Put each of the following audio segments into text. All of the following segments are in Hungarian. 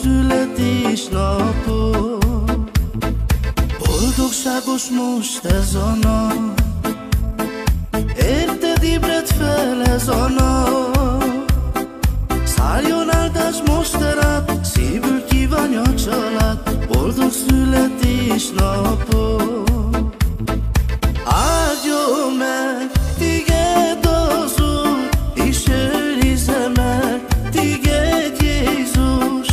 születésnapod. Boldogságos most ez a nap, érted ébred fel ez a nap. Szálljon áldás most rád, szívből kívánja a család, boldog születésnapod. Áldjon meg téged az Úr, és őrizze meg téged Jézus.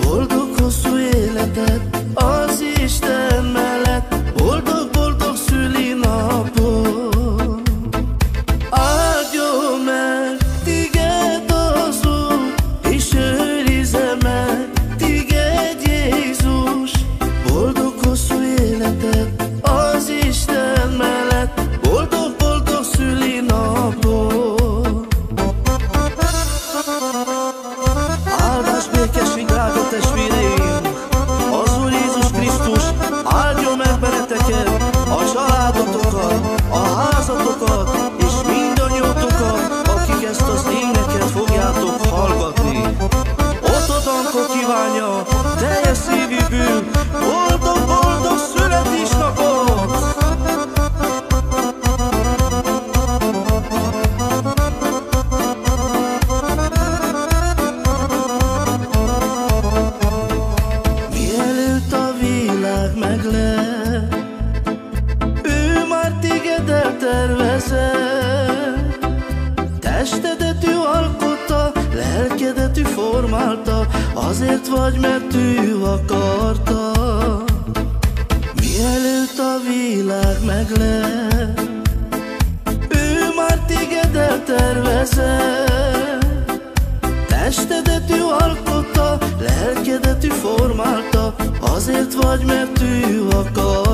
Boldog hosszú életed az Isten mellett, boldog-boldog szülinapod. Áldjon meg téged az Úr, és őrizze meg téged Jézus. Boldog hosszú életed az Isten mellett, boldog-boldog szülinapod. Áldás, békesség, drága testvéreim! Az Úr Jézus Krisztus áldjon meg benneteket, a családotokat, a házatokat, és mindannyiótokat, akik ezt az éneket fogjátok hallgatni. Otto Danko kívánja teljes szívűből boldog-boldog születésnapot! Mielőtt a világ meglep, ő már téged eltervezett. Testedet ő alkotta, lelkedet ő formálta, azért vagy, mert ő akarta. Mielőtt a világ meglep, ő már téged eltervezett. Testedet ő alkotta, lelkedet ő formálta, azért vagy, mert ő akar.